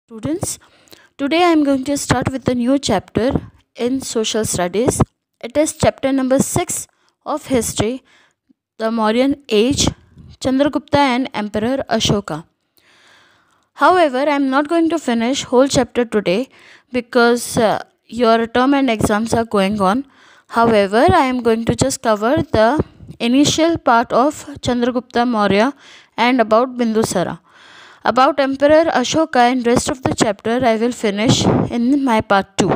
Students, today I am going to start with a new chapter in social studies. It is chapter number 6 of history, the Mauryan age, Chandragupta and Emperor Ashoka. However, I am not going to finish whole chapter today because your term and exams are going on. However, I am going to just cover the initial part of Chandragupta Maurya and about Bindusara. About Emperor Ashoka and rest of the chapter I will finish in my part 2.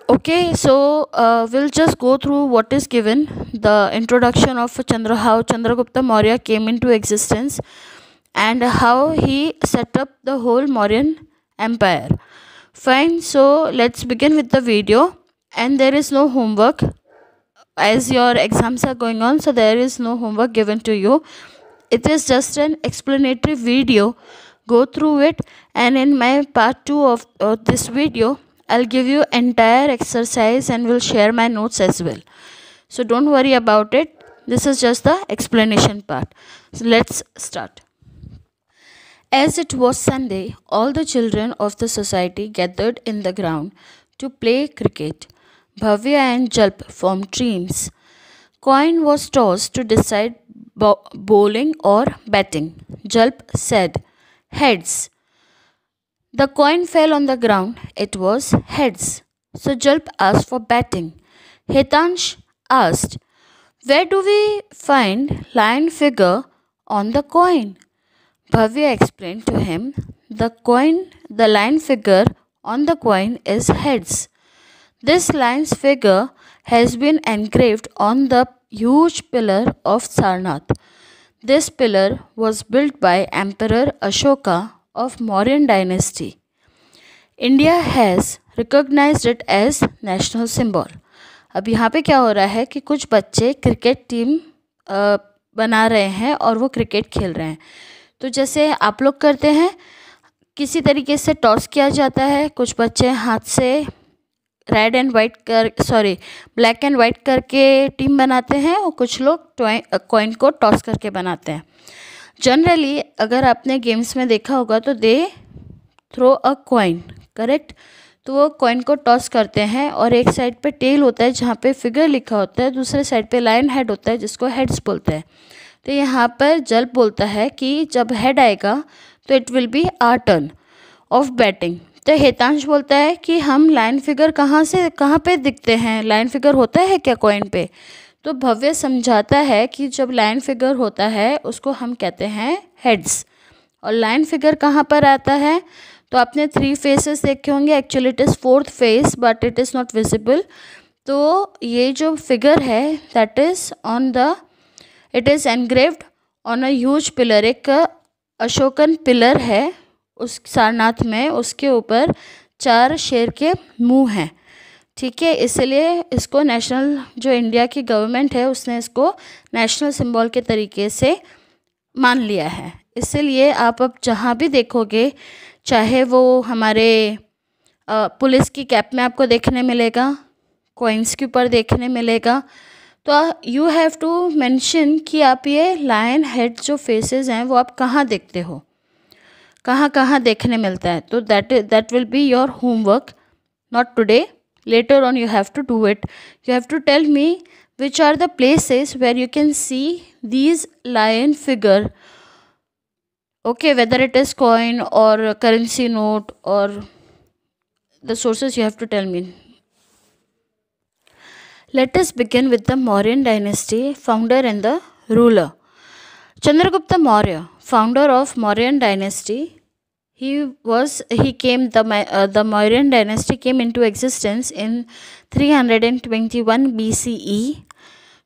Okay, so we'll just go through what is given, the introduction of how Chandragupta Maurya came into existence and how he set up the whole Mauryan empire. Fine, so let's begin with the video, and there is no homework as your exams are going on, so there is no homework given to you. It is just an explanatory video. Go through it, and in my part 2 of this video I'll give you entire exercise and will share my notes as well, so don't worry about it. This is just the explanation part. So let's start. As it was Sunday, all the children of the society gathered in the ground to play cricket. Bhavya and Jalp formed teams. Coin was tossed to decide bowling or batting. Jalp said, "Heads." The coin fell on the ground. It was heads. So Jalp asked for batting. Hitansh asked, "Where do we find lion figure on the coin?" Bhavya explained to him, the lion figure on the coin is heads. This lion's figure has been engraved on the huge pillar of Sarnath. This pillar was built by Emperor Ashoka of Mauryan dynasty. India has recognized it as national symbol. अब यहाँ पे क्या हो रहा है कि कुछ बच्चे क्रिकेट टीम बना रहे हैं और वो क्रिकेट खेल रहे हैं. तो जैसे आप लोग करते हैं, किसी तरीके से टॉस किया जाता है. कुछ बच्चे हाथ से ब्लैक एंड वाइट करके टीम बनाते हैं और कुछ लोग कॉइन को टॉस करके बनाते हैं. जनरली अगर आपने गेम्स में देखा होगा तो they throw a coin, correct. तो वो कॉइन को टॉस करते हैं और एक साइड पे टेल होता है जहाँ पे फिगर लिखा होता है, दूसरे साइड पे लायन हेड होता है जिसको हेड्स बोलते हैं. तो यहाँ पर जल्प बोलता है कि जब हेड आएगा तो it will be our turn of batting. तो हितांश बोलता है कि हम लाइन फिगर कहाँ पे दिखते हैं, लाइन फिगर होता है क्या कॉइन पे. तो भव्य समझाता है कि जब लाइन फिगर होता है उसको हम कहते हैं हेड्स. और लाइन फिगर कहाँ पर आता है, तो आपने 3 फेसेस देखे होंगे. Actually it is 4th face but it is not visible. तो ये जो फिगर है that is it is engraved on a huge pillar. एक अशोकन पिलर है उस सारनाथ में, उसके ऊपर 4 शेर के मुंह हैं. ठीक है, इसलिए इसको नेशनल, जो इंडिया की गवर्नमेंट है उसने इसको नेशनल सिंबल के तरीके से मान लिया है. इसलिए आप अब जहाँ भी देखोगे, चाहे वो हमारे पुलिस की कैप में आपको देखने मिलेगा, कॉइन्स के ऊपर देखने मिलेगा, तो यू हैव टू मेंशन कि आप ये लायन हेड जो फेसेस हैं वो आप कहाँ देखते हो, कहाँ कहाँ देखने मिलता है. तो that will be your homework, not today, later on you have to do it. You have to tell me which are the places where you can see these lion figure. Okay, whether it is coin or currency note or the sources, you have to tell me. Let us begin with the Mauryan dynasty, founder and the ruler. Chandragupta Maurya, founder of Mauryan dynasty. The Mauryan dynasty came into existence in 321 BCE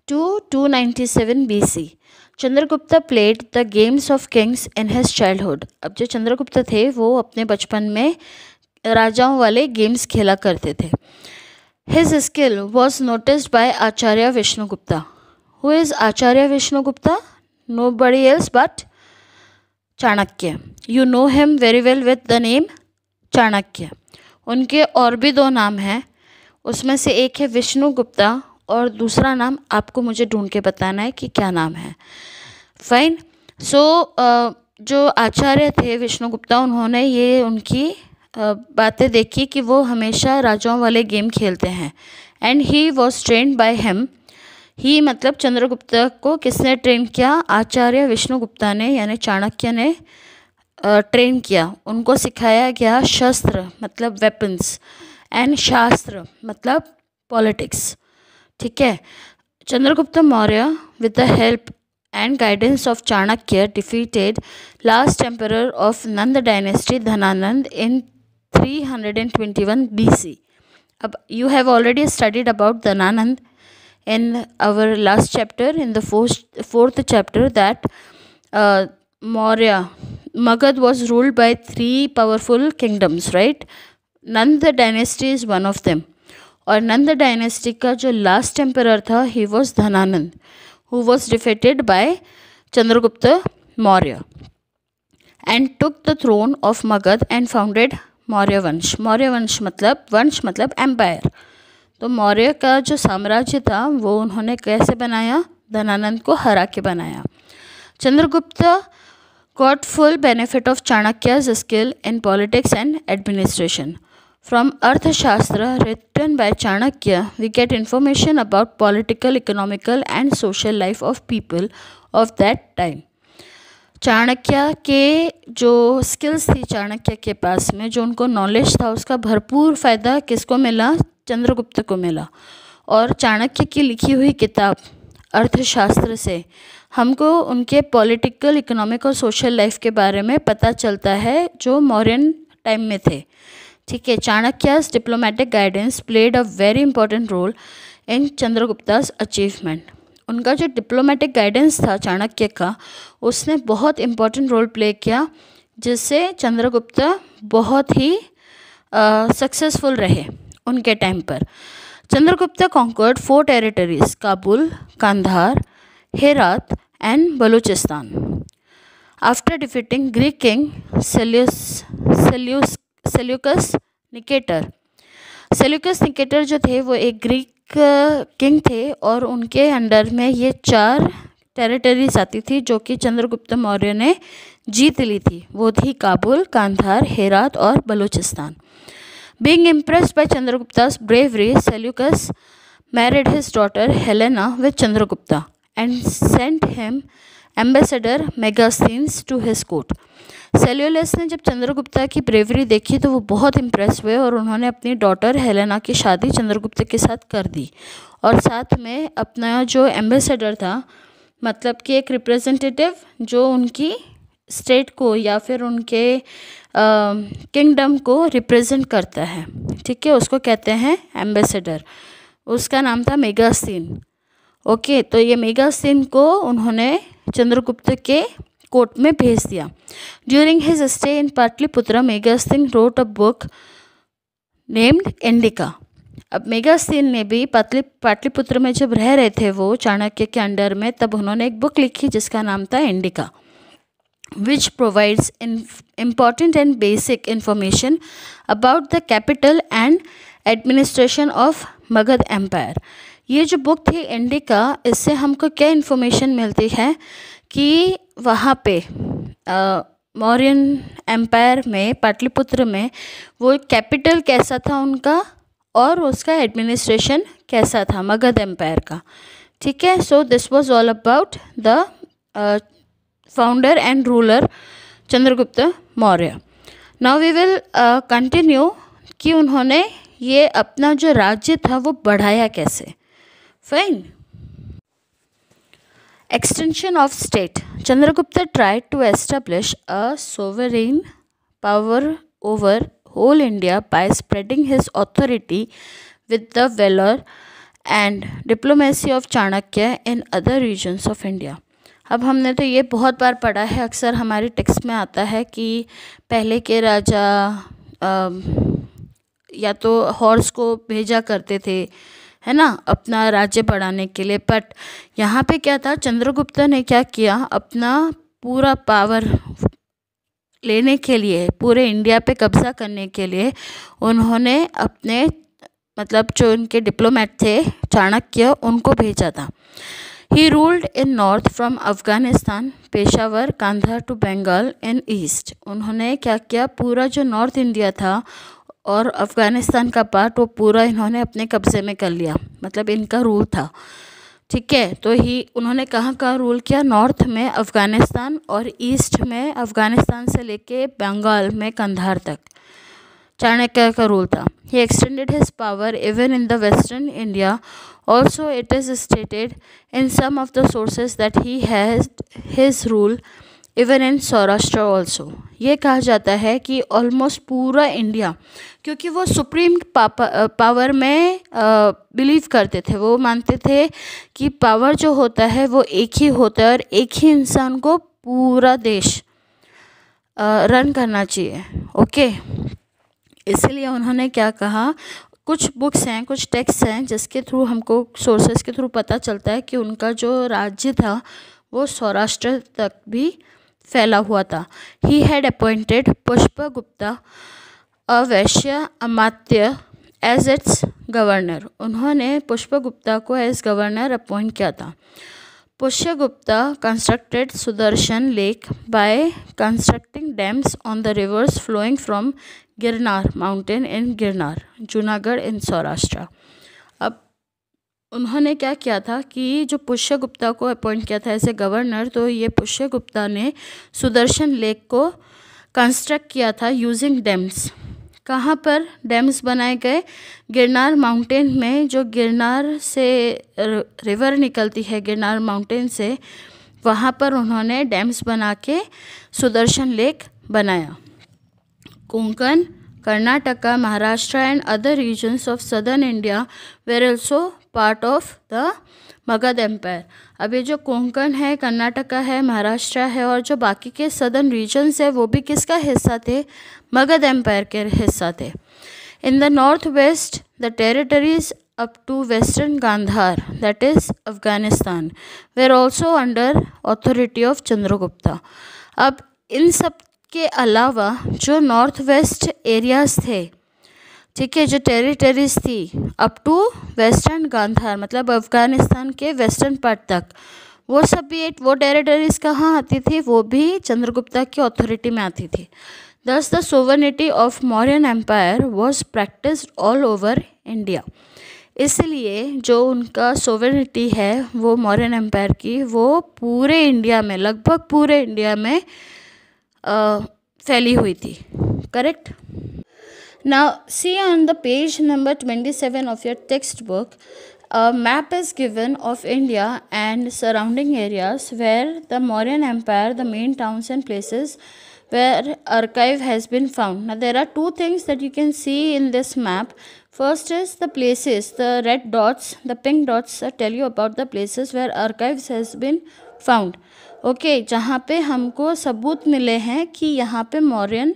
to 297 BC. Chandragupta played the games of kings in his childhood. अब जो चंद्रगुप्त थे वो अपने बचपन में राजाओं वाले games खेला करते थे. His skill was noticed by Acharya Vishnugupta. Who is Acharya Vishnugupta? Nobody else but Chanakya. You know him very well with the name Chanakya. उनके और भी 2 नाम हैं, उसमें से एक है विष्णु गुप्ता और दूसरा नाम आपको मुझे ढूंढ के बताना है कि क्या नाम है. फाइन. सो जो आचार्य थे विष्णुगुप्ता, उन्होंने ये उनकी बातें देखी कि वो हमेशा राजाओं वाले गेम खेलते हैं। And he was trained by him. He मतलब चंद्रगुप्त को किसने ट्रेन किया? आचार्य विष्णुगुप्ता ने, यानी चाणक्य ने ट्रेन किया। उनको सिखाया गया शस्त्र मतलब वेपन्स, एंड शास्त्र मतलब पॉलिटिक्स। ठीक है। Chandragupta Maurya with the help and guidance of Chanakya defeated last emperor of Nanda dynasty Dhananand in 321 BC. अब you have already studied about Dhananand in our last chapter, in the fourth chapter, that Maurya Magad was ruled by 3 powerful kingdoms, right? Nanda dynasty is one of them. और नंद dynasty का जो last emperor था, he was Dhanananda, who was defeated by Chandragupta Maurya and took the throne of Magad and founded Maurya वंश। मौर्य वंश मतलब empire. तो मौर्य का जो साम्राज्य था वो उन्होंने कैसे बनाया? धनानंद को हरा के बनाया। Chandragupta got full benefit of Chanakya's skill in politics and administration. From Arthashastra written by Chanakya, we get information about political, economical and social life of people of that time. Chanakya के जो स्किल्स थी चाणक्य के पास में, जो उनको नॉलेज था, उसका भरपूर फ़ायदा किसको मिला? चंद्रगुप्त को मिला। और चाणक्य की लिखी हुई किताब अर्थशास्त्र से हमको उनके पॉलिटिकल, इकोनॉमिक और सोशल लाइफ के बारे में पता चलता है जो मौर्यन टाइम में थे। ठीक है। Chanakya's diplomatic guidance played a very important role in Chandragupta's achievement. उनका जो डिप्लोमेटिक गाइडेंस था चाणक्य का, उसने बहुत इम्पॉर्टेंट रोल प्ले किया, जिससे चंद्रगुप्त बहुत ही सक्सेसफुल रहे उनके टाइम पर। Chandragupta conquered 4 territories, Kabul, Kandahar, Herat and Baluchistan. After defeating Greek king Seleucus Nicator. Seleucus Nicator जो थे वो एक ग्रीक किंग थे और उनके अंडर में ये 4 टेरिटरीज आती थी जो कि चंद्रगुप्त मौर्य ने जीत ली थी। वो थी काबुल, कांधार, हेरात और Baluchistan. Being impressed by Chandragupta's bravery, Seleucus married his daughter Helena with Chandragupta and sent him ambassador Megasthenes to his court. सेल्यूलस ने जब चंद्रगुप्ता की ब्रेवरी देखी तो वो बहुत इम्प्रेस हुए और उन्होंने अपनी डॉटर हेलेना की शादी चंद्रगुप्त के साथ कर दी। और साथ में अपना जो एम्बेसडर था, मतलब कि एक रिप्रेजेंटेटिव जो उनकी स्टेट को या फिर उनके किंगडम को रिप्रेजेंट करता है, ठीक है, उसको कहते हैं एम्बेसडर। उसका नाम था मेगास्थीन। ओके, तो ये मेगास्थीन को उन्होंने चंद्रगुप्त के कोर्ट में भेज दिया। During his stay in Pataliputra, Megasthenes wrote a book named Indica. अब मेगास्थीन ने भी पाटलिपुत्र में जब रह रहे थे वो चाणक्य के अंडर में, तब उन्होंने एक बुक लिखी जिसका नाम था indica, which provides important and basic information about the capital and administration of Magadha empire. ये जो बुक थी इंडिका, इससे हमको क्या इन्फॉर्मेशन मिलती है कि वहाँ पे मौर्यन एम्पायर में, पाटलिपुत्र में, वो कैपिटल कैसा था उनका और उसका एडमिनिस्ट्रेशन कैसा था मगध एम्पायर का। ठीक है। So this was all about the founder and ruler Chandragupta Maurya. Now we will continue कि उन्होंने ये अपना जो राज्य था वो बढ़ाया कैसे। Fine. Extension of state. Chandragupta tried to establish a sovereign power over whole India by spreading his authority with the valor and diplomacy of Chanakya in other regions of India. अब हमने तो ये बहुत बार पढ़ा है, अक्सर हमारे टेक्स्ट में आता है कि पहले के राजा या तो हॉर्स को भेजा करते थे, है ना, अपना राज्य बढ़ाने के लिए। बट यहाँ पे क्या था, चंद्रगुप्त ने क्या किया, अपना पूरा पावर लेने के लिए, पूरे इंडिया पे कब्ज़ा करने के लिए उन्होंने अपने मतलब जो उनके डिप्लोमेट थे चाणक्य, उनको भेजा था। He ruled in north from Afghanistan, Peshawar, Kandahar to Bengal in east. उन्होंने क्या किया, पूरा जो नॉर्थ इंडिया था और अफ़गानिस्तान का पार्ट वो पूरा इन्होंने अपने कब्ज़े में कर लिया, मतलब इनका रूल था। ठीक है, तो उन्होंने कहाँ का रूल किया, नॉर्थ में अफ़गानिस्तान और ईस्ट में अफ़गानिस्तान से लेके बंगाल में कंधार तक चाणक्य का रूल था। He extended his power even in the western India. Also it is stated in some of the sources that he has his rule even in Saurashtra also. ये कहा जाता है कि ऑलमोस्ट पूरा इंडिया, क्योंकि वो सुप्रीम पावर में बिलीव करते थे, वो मानते थे कि पावर जो होता है वो एक ही होता है और एक ही इंसान को पूरा देश रन करना चाहिए। ओके, इसलिए उन्होंने क्या कहा, कुछ बुक्स हैं, कुछ टेक्स्ट हैं जिसके थ्रू हमको सोर्सेस के थ्रू पता चलता है कि उनका जो राज्य था वो सौराष्ट्र तक भी फैला हुआ था। He had appointed पुष्पगुप्ता a Vysya Amatya as it's governor. उन्होंने पुष्पगुप्ता को एज गवर्नर अपॉइंट किया था। Pushyagupta constructed Sudarshan lake by constructing dams on the rivers flowing from Girnar mountain in Girnar, Junagadh in Saurashtra. अब उन्होंने क्या किया था कि जो पुष्यगुप्ता को अपॉइंट किया था एज ए गवर्नर, तो ये पुष्यगुप्ता ने सुदर्शन लेक को कंस्ट्रक्ट किया था यूजिंग डैम्स। कहाँ पर डैम्स बनाए गए, गिरनार माउंटेन में, जो गिरनार से रिवर निकलती है गिरनार माउंटेन से, वहाँ पर उन्होंने डैम्स बना के सुदर्शन लेक बनाया। Konkan, Karnataka, Maharashtra and other regions of southern India were also part of the Magadha empire. अब ये जो कोंकण है, कर्नाटका है, महाराष्ट्र है और जो बाकी के सदर्न रीजन्स है वो भी किसका हिस्सा थे, मगध एम्पायर के हिस्सा थे। In the north west the territories up to western Gandhara that is Afghanistan were also under authority of Chandragupta. अब इन सब के अलावा जो नॉर्थ वेस्ट एरियाज थे, ठीक है, जो टेरिटरीज थी अप टू वेस्टर्न गांधार मतलब अफ़गानिस्तान के वेस्टर्न पार्ट तक, वो सब भी वो टेरिटरीज कहाँ आती थी, वो भी चंद्रगुप्ता की अथॉरिटी में आती थी। Thus the sovereignty of Mauryan empire was practised all over India. इसलिए जो उनका सोवरेनिटी है वो मौर्यन एम्पायर की, वो पूरे इंडिया में, लगभग पूरे इंडिया में फैली हुई थी। Correct. Now see on the page number 27 of your textbook, a map is given of India and surrounding areas where the Mauryan Empire, the main towns and places where archive has been found. Now there are two things that you can see in this map. First is the places, the red dots, the pink dots tell you about the places where archives has been found. Okay, जहाँ पे हमको सबूत मिले हैं कि यहाँ पे Mauryan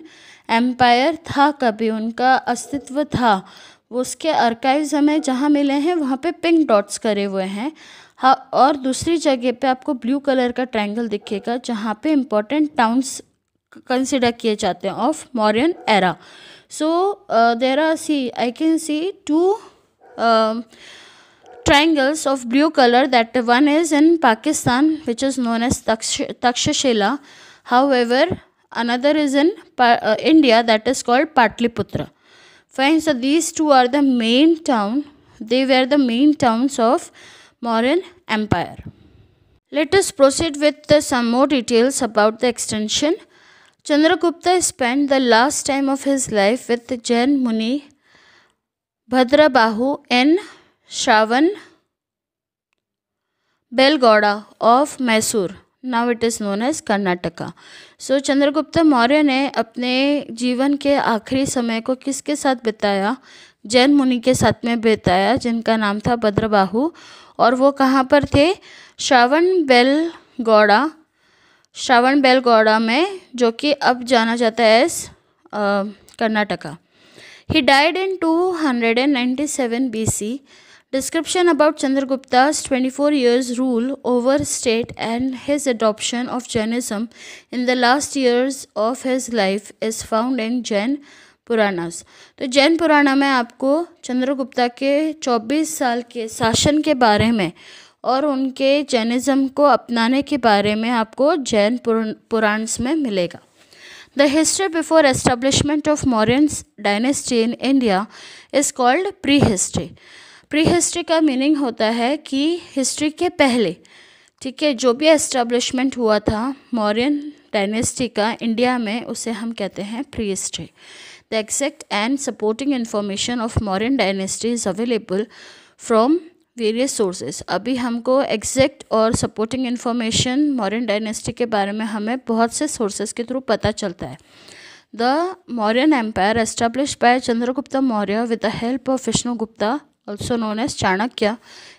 empire था, कभी उनका अस्तित्व था, उसके आर्काइव्स हमें जहाँ मिले हैं वहाँ पे पिंक डॉट्स करे हुए हैं। हाँ, और दूसरी जगह पे आपको ब्लू कलर का ट्रायंगल दिखेगा जहाँ पे इम्पोर्टेंट टाउन्स कंसिडर किए जाते हैं of Mauryan era. So there are I can see two triangles of blue color, that one is in Pakistan which is known as Takshashila. However, another is in India that is called Patliputra. Fine, so these two are the main town, they were the main towns of Mauryan Empire. Let us proceed with some more details about the extension. Chandragupta spent the last time of his life with Jain Muni Bhadrabahu in Shravan Belgauda of Mysore. Now it is known as Karnataka. So Chandragupta Maurya ने अपने जीवन के आखिरी समय को किसके साथ बिताया, जैन मुनि के साथ में बिताया जिनका नाम था भद्रबाहु, और वो कहाँ पर थे, श्रावण बेलगौड़ा में, जो कि अब जाना जाता है as Karnataka. He died in 297 BC. Description about Chandragupta's 24 years rule over state and his adoption of Jainism in the last years of his life is found in Jain Puranas. तो जैन पुराना में आपको चंद्रगुप्ता के 24 साल के शासन के बारे में और उनके जैनिज़्म को अपनाने के बारे में आपको जैन पुराण्स में मिलेगा। The history before establishment of Mauryan dynasty in India is called pre history. Pre history का मीनिंग होता है कि हिस्ट्री के पहले, ठीक है, जो भी एस्टेब्लिशमेंट हुआ था मौर्यन डायनेस्टी का इंडिया में, उसे हम कहते हैं pre history. The exact and supporting information of Mauryan dynasty is available from various sources. अभी हमको एग्जैक्ट और सपोर्टिंग इन्फॉर्मेशन मौर्यन डायनेस्टी के बारे में हमें बहुत से सोर्सेज के थ्रू पता चलता है। The Mauryan empire established by Chandragupta Maurya with the help of Vishnugupta, also known as Chanakya,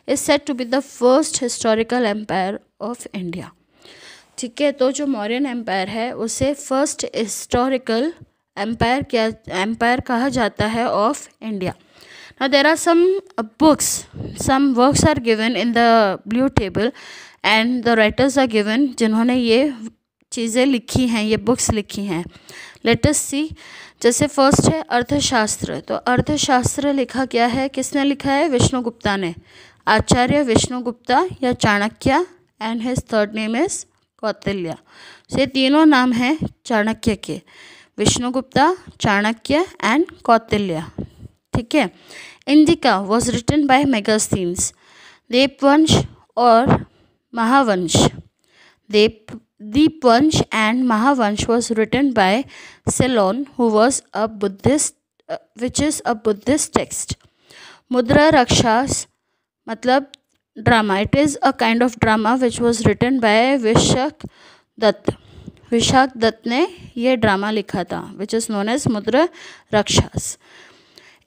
is said to be the first historical empire of India। ठीक है, तो जो मौर्यन एम्पायर है उसे फर्स्ट हिस्टोरिकल एम्पायर कहा जाता है of India. Now there are some works are given in the blue table and the writers are given जिन्होंने ये चीज़ें लिखी हैं, ये बुक्स लिखी हैं। लेट अस सी। जैसे फर्स्ट है अर्थशास्त्र, तो अर्थशास्त्र लिखा क्या है, किसने लिखा है, विष्णुगुप्ता ने, आचार्य विष्णुगुप्ता या Chanakya, and his third name is Kautilya. ये तीनों नाम हैं चाणक्य के, विष्णुगुप्ता, चाणक्य एंड कौटिल्य। ठीक है। Indica was written by Megasthenes. Dipavamsa और Mahavamsa, Deepvansh and Mahavansh was written by Ceylon, who was a Buddhist, which is a Buddhist text. Mudra Rakshas मतलब drama. It is a kind of drama which was written by Vishak Dutt. Vishakh Dutt ने ये drama लिखा था, which is known as Mudra Rakshas.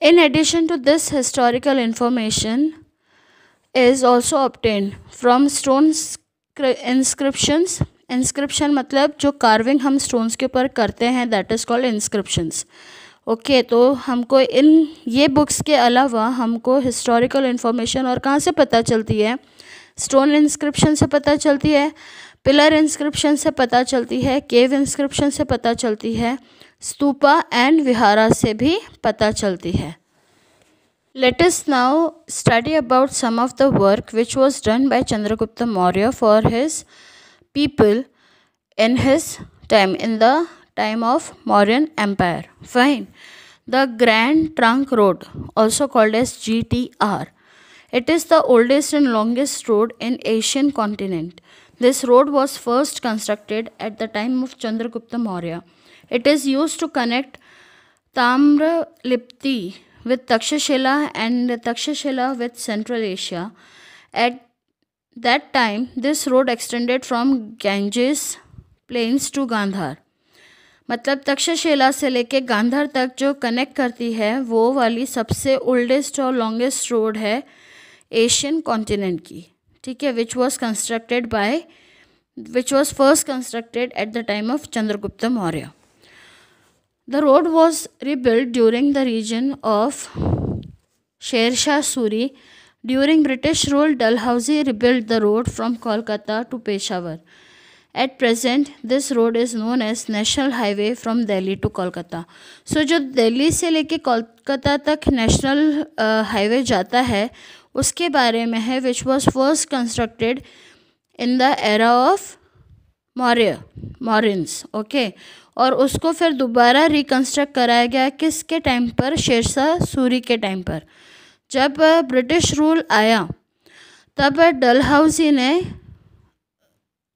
In addition to this, historical information is also obtained from stone inscriptions. Inscription मतलब जो carving हम stones के ऊपर करते हैं, that is called inscriptions. Okay, तो हमको इन ये बुक्स के अलावा हमको हिस्टोरिकल इन्फॉर्मेशन और कहाँ से पता चलती है, स्टोन इंस्क्रिप्शन से पता चलती है, पिलर इंस्क्रिप्शन से पता चलती है, केव इंस्क्रिप्शन से पता चलती है, स्तूपा एंड विहारा से भी पता चलती है। Let us now study about some of the work which was done by Chandragupta Maurya for his people in his time, in the time of Mauryan Empire. Fine. The Grand Trunk Road, also called as GTR. It is the oldest and longest road in Asian continent. This road was first constructed at the time of Chandragupta Maurya. It is used to connect Tamralipti with Takshashila and Takshashila with Central Asia. At that time, this road extended from Ganges plains to Gandhar. मतलब तक्षशिला से लेके गांधार तक जो connect करती है वो वाली सबसे ओल्डेस्ट और लॉन्गेस्ट रोड है एशियन कॉन्टिनेंट की। ठीक है, which was first constructed at the time of Chandragupta Maurya. The road was rebuild during the reign of Shershah Suri. During British rule, Dalhousie rebuild the road from Kolkata to Peshawar. At present, this road is known as National Highway from Delhi to Kolkata. So जो दिल्ली से लेके कोलकाता तक national highway जाता है उसके बारे में है, which was first constructed in the era of Mauryans. Okay, और उसको फिर दोबारा रिकन्स्ट्रक्ट कराया गया किसके टाइम पर, शेरशाह सूरी के टाइम पर। जब ब्रिटिश रूल आया तब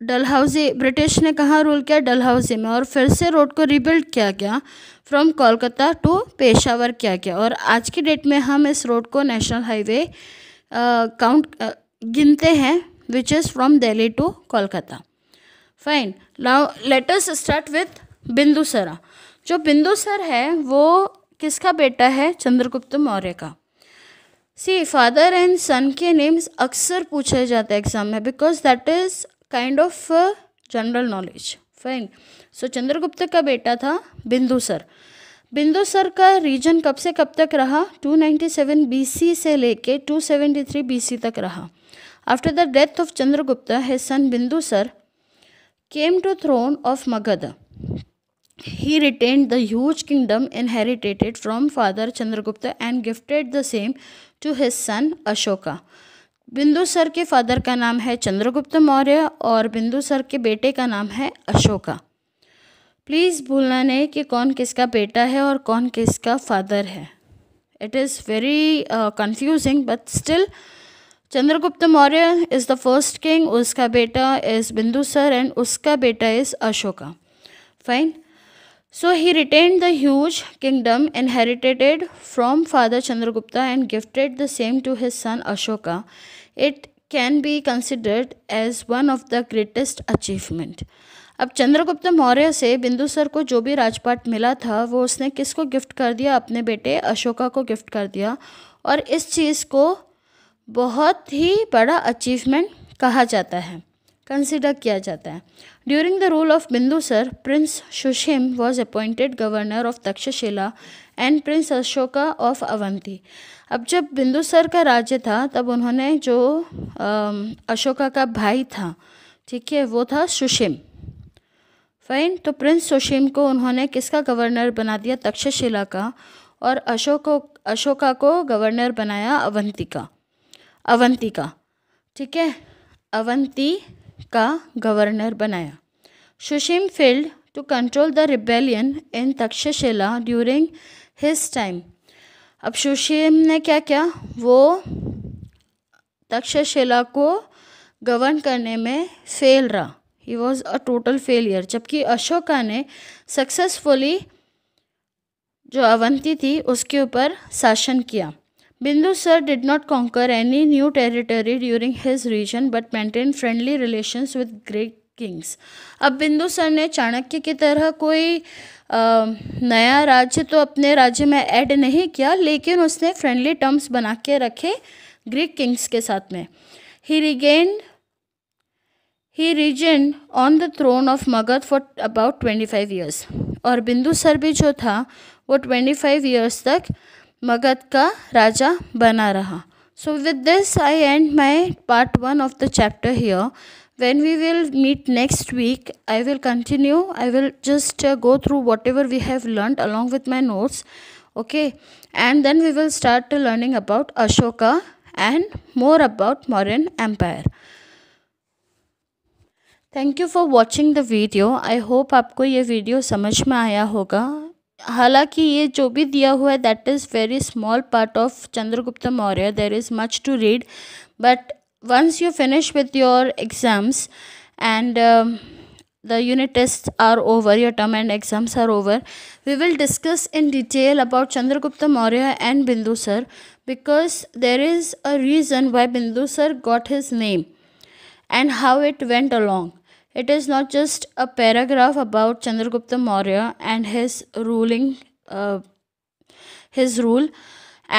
डलहौजी ब्रिटिश ने कहाँ रूल किया, डलहौजी में, और फिर से रोड को रिबिल्ड किया गया फ्रॉम कोलकाता टू पेशावर किया गया। और आज की डेट में हम इस रोड को नेशनल हाईवे गिनते हैं, which is from Delhi to Kolkata. Fine, now let us start with Bindusara. जो बिंदुसर है वो किसका बेटा है, चंद्रगुप्त मौर्य का। सी, फादर एंड सन के नेम्स अक्सर पूछे जाते हैं एग्जाम में, because that is kind of general knowledge. Fine, so Chandragupt का बेटा था बिंदुसर। बिंदुसर का रीजन कब से कब तक रहा, 297 BC से लेके 273 BC तक रहा। After the death of Chandragupta, his son Bindusara came to throne of Magadha. He retained the huge kingdom inherited from father Chandragupta and gifted the same to his son Ashoka. Bindusar के फादर का नाम है चंद्रगुप्त मौर्य और बिंदुसर के बेटे का नाम है अशोका। प्लीज़ भूलना नहीं कि कौन किसका बेटा है और कौन किसका फादर है। It is very confusing but still Chandragupta Maurya is the first king, उसका बेटा इज़ बिंदुसर एंड उसका बेटा is Ashoka. Fine. So he retained the huge kingdom inherited from father Chandragupta and gifted the same to his son Ashoka. It can be considered as one of the greatest achievement. अब चंद्रगुप्त मौर्य से बिंदुसर को जो भी राजपाट मिला था वो उसने किसको गिफ्ट कर दिया? अपने बेटे अशोका को गिफ्ट कर दिया। और इस चीज़ को बहुत ही बड़ा अचीवमेंट कहा जाता है, कंसिडर किया जाता है। During the rule of Bindusar, prince Sushim was appointed governor of Takshashila and prince Ashoka of Avanti. अब जब बिंदुसर का राज्य था तब उन्होंने जो अशोका का भाई था, ठीक है, वो था सुशिम। फाइन। तो प्रिंस सुशिम को उन्होंने किसका गवर्नर बना दिया? तक्षशिला का। और अशोका को गवर्नर बनाया अवंती का, ठीक है, अवंती का गवर्नर बनाया। Sushim failed to control the rebellion in Takshashila during his time. अब सुशिम ने क्या किया? वो तक्षशिला को गवर्न करने में फेल रहा। He was a total failure. जबकि अशोका ने सक्सेसफुली जो अवंती थी उसके ऊपर शासन किया। Bindusar did not conquer any new territory during his region but maintained friendly relations with Greek kings. अब बिंदुसर ने चाणक्य की तरह कोई नया राज्य तो अपने राज्य में ऐड नहीं किया, लेकिन उसने फ्रेंडली टर्म्स बना के रखे ग्रीक किंग्स के साथ में। He regened on the throne of Magध for about 25 years. और बिंदुसर भी जो था वो 25 years तक मगध का राजा बना रहा। So with this I end my part 1 of the chapter here. When we will meet next week, I will continue. I will just go through whatever we have learned along with my notes. Okay. And then we will start learning about Ashoka and more about Mauryan Empire. Thank you for watching the video. I hope आपको ये video समझ में आया होगा। हालांकि ये जो भी दिया हुआ है that is very small part of Chandragupta Maurya, there is much to read, but once you finish with your exams and the unit tests are over, your term and exams are over, we will discuss in detail about Chandragupta Maurya and Bindusar, because there is a reason why Bindusar got his name and how it went along. It is not just a paragraph about Chandragupta Maurya and his ruling, his rule,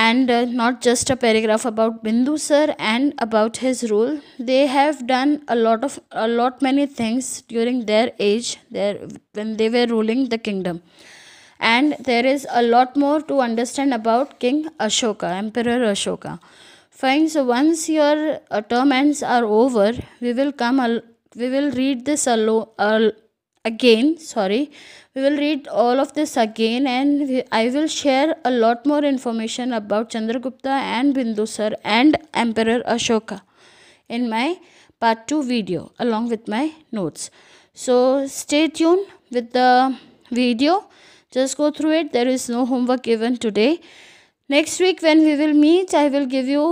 and not just a paragraph about Bindusar and about his rule. They have done a lot many things during their age, when they were ruling the kingdom. And there is a lot more to understand about King Ashoka, Emperor Ashoka. Fine. So once your term ends are over, we will read this again. Sorry, we will read all of this again, and I will share a lot more information about Chandragupta and Bindusar and Emperor Ashoka in my part 2 video along with my notes. So stay tuned with the video. Just go through it. There is no homework given today. Next week when we will meet, I will give you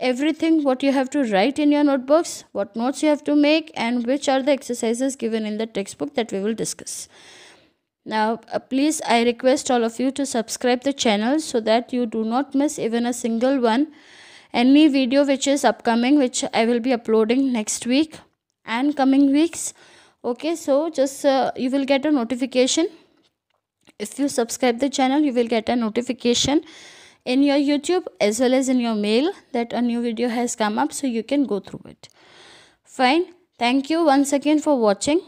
everything what you have to write in your notebooks, what notes you have to make, and which are the exercises given in the textbook that we will discuss. Now please, I request all of you to subscribe the channel so that you do not miss even a single one, any video which is upcoming, which I will be uploading next week and coming weeks. Okay, so just you will get a notification. If you subscribe the channel, you will get a notification in your YouTube as well as in your mail that a new video has come up, so you can go through it. Fine. Thank you once again for watching.